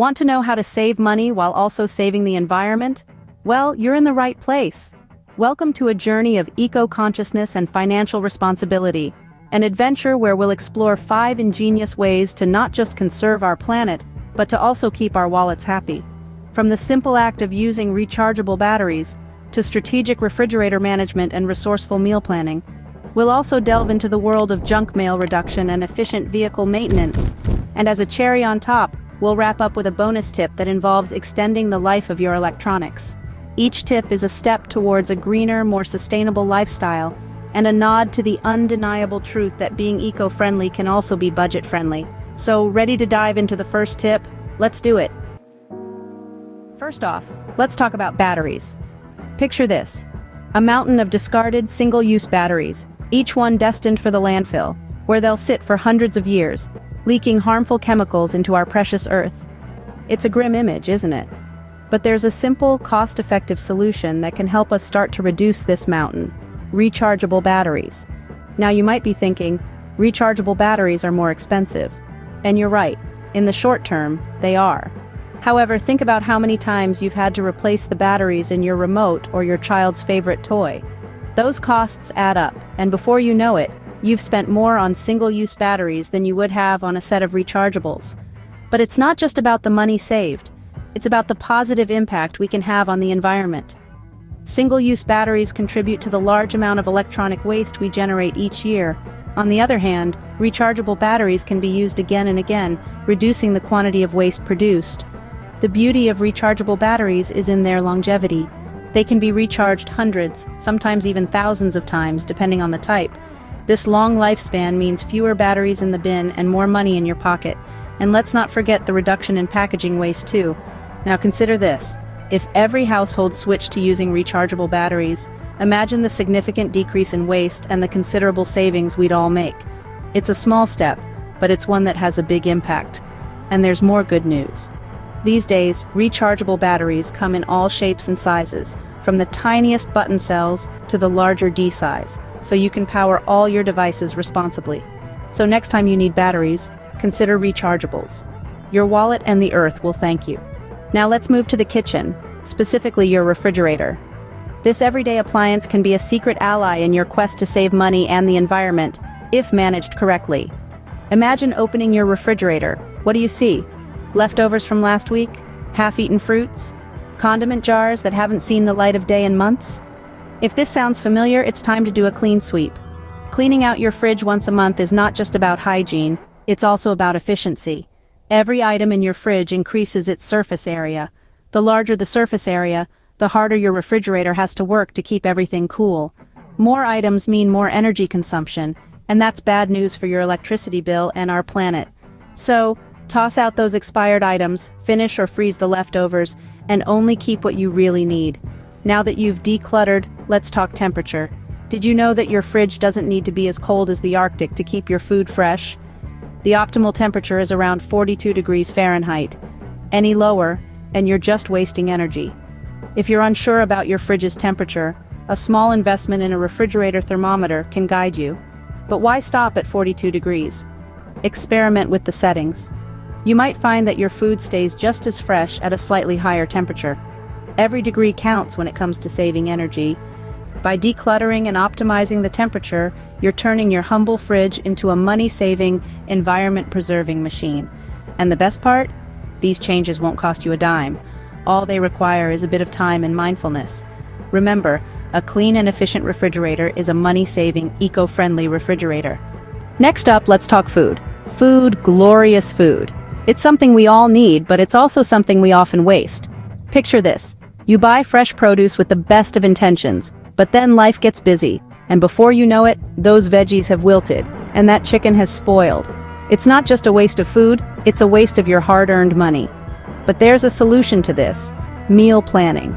Want to know how to save money while also saving the environment? Well, you're in the right place. Welcome to a journey of eco-consciousness and financial responsibility, an adventure where we'll explore 5 ingenious ways to not just conserve our planet, but to also keep our wallets happy. From the simple act of using rechargeable batteries, to strategic refrigerator management and resourceful meal planning, we'll also delve into the world of junk mail reduction and efficient vehicle maintenance. And as a cherry on top, we'll wrap up with a bonus tip that involves extending the life of your electronics. Each tip is a step towards a greener, more sustainable lifestyle, and a nod to the undeniable truth that being eco-friendly can also be budget-friendly. So, ready to dive into the first tip? Let's do it. First off, let's talk about batteries. Picture this: a mountain of discarded single-use batteries, each one destined for the landfill, where they'll sit for hundreds of years, leaking harmful chemicals into our precious earth. It's a grim image, isn't it? But there's a simple, cost-effective solution that can help us start to reduce this mountain: rechargeable batteries. Now you might be thinking, rechargeable batteries are more expensive. And you're right, in the short term, they are. However, think about how many times you've had to replace the batteries in your remote or your child's favorite toy. Those costs add up, and before you know it, you've spent more on single-use batteries than you would have on a set of rechargeables. But it's not just about the money saved. It's about the positive impact we can have on the environment. Single-use batteries contribute to the large amount of electronic waste we generate each year. On the other hand, rechargeable batteries can be used again and again, reducing the quantity of waste produced. The beauty of rechargeable batteries is in their longevity. They can be recharged hundreds, sometimes even thousands of times, depending on the type. This long lifespan means fewer batteries in the bin and more money in your pocket. And let's not forget the reduction in packaging waste too. Now consider this: if every household switched to using rechargeable batteries, imagine the significant decrease in waste and the considerable savings we'd all make. It's a small step, but it's one that has a big impact. And there's more good news. These days, rechargeable batteries come in all shapes and sizes, from the tiniest button cells to the larger D size, so you can power all your devices responsibly. So next time you need batteries, consider rechargeables. Your wallet and the earth will thank you. Now let's move to the kitchen, specifically your refrigerator. This everyday appliance can be a secret ally in your quest to save money and the environment, if managed correctly. Imagine opening your refrigerator. What do you see? Leftovers from last week? Half-eaten fruits? Condiment jars that haven't seen the light of day in months? If this sounds familiar, it's time to do a clean sweep. Cleaning out your fridge once a month is not just about hygiene, it's also about efficiency. Every item in your fridge increases its surface area. The larger the surface area, the harder your refrigerator has to work to keep everything cool. More items mean more energy consumption, and that's bad news for your electricity bill and our planet. So, toss out those expired items, finish or freeze the leftovers, and only keep what you really need. Now that you've decluttered, let's talk temperature. Did you know that your fridge doesn't need to be as cold as the Arctic to keep your food fresh? The optimal temperature is around 42 degrees Fahrenheit. Any lower, and you're just wasting energy. If you're unsure about your fridge's temperature, a small investment in a refrigerator thermometer can guide you. But why stop at 42 degrees? Experiment with the settings. You might find that your food stays just as fresh at a slightly higher temperature. Every degree counts when it comes to saving energy. By decluttering and optimizing the temperature, you're turning your humble fridge into a money-saving, environment-preserving machine. And the best part? These changes won't cost you a dime. All they require is a bit of time and mindfulness. Remember, a clean and efficient refrigerator is a money-saving, eco-friendly refrigerator. Next up, let's talk food. Food, glorious food. It's something we all need, but it's also something we often waste. Picture this: you buy fresh produce with the best of intentions, but then life gets busy, and before you know it, those veggies have wilted, and that chicken has spoiled. It's not just a waste of food, it's a waste of your hard-earned money. But there's a solution to this: meal planning.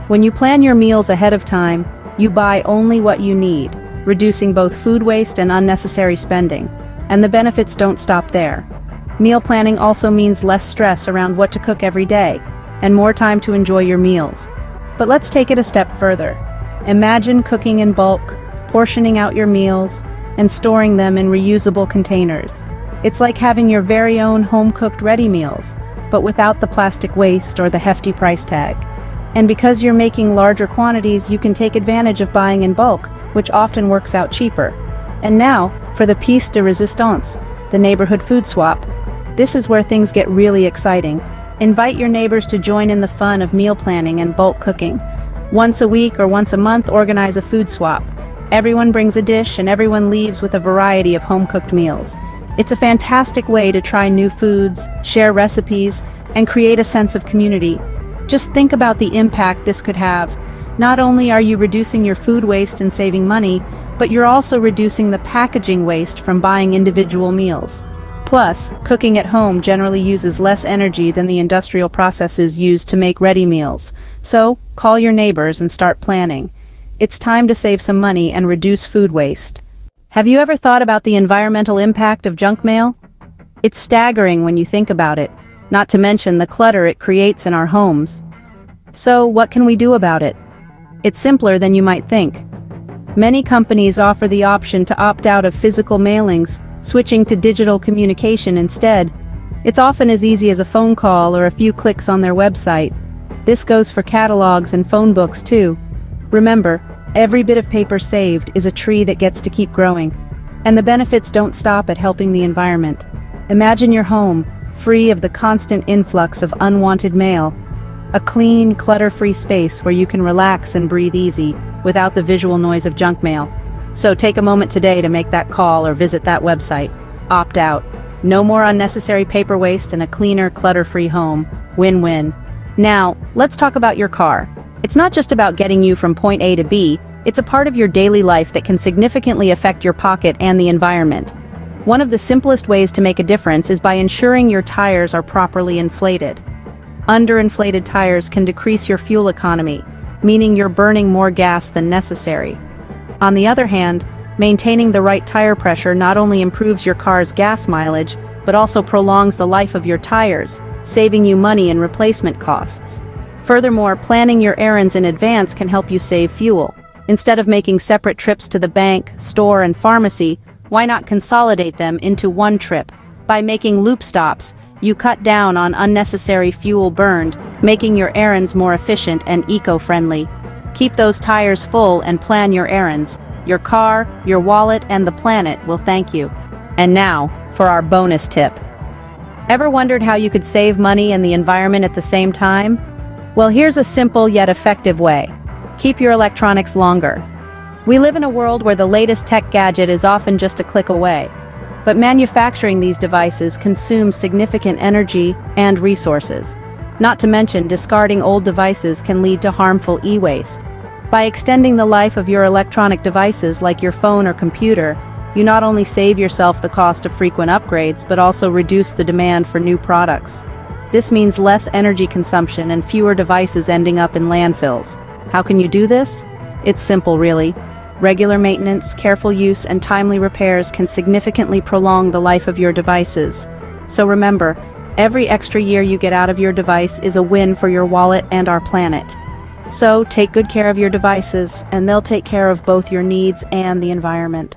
When you plan your meals ahead of time, you buy only what you need, reducing both food waste and unnecessary spending. And the benefits don't stop there. Meal planning also means less stress around what to cook every day, and more time to enjoy your meals. But let's take it a step further. Imagine cooking in bulk, portioning out your meals, and storing them in reusable containers. It's like having your very own home-cooked ready meals. but without the plastic waste or the hefty price tag. And because you're making larger quantities, you can take advantage of buying in bulk, which often works out cheaper. And now, for the piece de resistance, the neighborhood food swap. This is where things get really exciting. Invite your neighbors to join in the fun of meal planning and bulk cooking. Once a week or once a month, organize a food swap. Everyone brings a dish and everyone leaves with a variety of home-cooked meals. It's a fantastic way to try new foods, share recipes, and create a sense of community. Just think about the impact this could have. Not only are you reducing your food waste and saving money, but you're also reducing the packaging waste from buying individual meals. Plus, cooking at home generally uses less energy than the industrial processes used to make ready meals. So, call your neighbors and start planning. It's time to save some money and reduce food waste. Have you ever thought about the environmental impact of junk mail? It's staggering when you think about it, not to mention the clutter it creates in our homes. So, what can we do about it? It's simpler than you might think. Many companies offer the option to opt out of physical mailings, switching to digital communication instead. It's often as easy as a phone call or a few clicks on their website. This goes for catalogs and phone books too. Remember, every bit of paper saved is a tree that gets to keep growing. And the benefits don't stop at helping the environment. Imagine your home, free of the constant influx of unwanted mail. A clean, clutter-free space where you can relax and breathe easy, without the visual noise of junk mail. So take a moment today to make that call or visit that website. Opt out. No more unnecessary paper waste and a cleaner, clutter-free home. Win-win. Now, let's talk about your car. It's not just about getting you from point A to B, it's a part of your daily life that can significantly affect your pocket and the environment. One of the simplest ways to make a difference is by ensuring your tires are properly inflated. Underinflated tires can decrease your fuel economy, meaning you're burning more gas than necessary. On the other hand, maintaining the right tire pressure not only improves your car's gas mileage, but also prolongs the life of your tires, saving you money in replacement costs. Furthermore, planning your errands in advance can help you save fuel. Instead of making separate trips to the bank, store, and pharmacy, why not consolidate them into one trip? By making loop stops, you cut down on unnecessary fuel burned, making your errands more efficient and eco-friendly. Keep those tires full and plan your errands. Your car, your wallet, and the planet will thank you. And now, for our bonus tip. Ever wondered how you could save money and the environment at the same time? Well, here's a simple yet effective way. Keep your electronics longer. We live in a world where the latest tech gadget is often just a click away. But manufacturing these devices consumes significant energy and resources. Not to mention, discarding old devices can lead to harmful e-waste. By extending the life of your electronic devices like your phone or computer, you not only save yourself the cost of frequent upgrades, but also reduce the demand for new products. This means less energy consumption and fewer devices ending up in landfills. How can you do this? It's simple, really. Regular maintenance, careful use, and timely repairs can significantly prolong the life of your devices. So remember, every extra year you get out of your device is a win for your wallet and our planet. So take good care of your devices, and they'll take care of both your needs and the environment.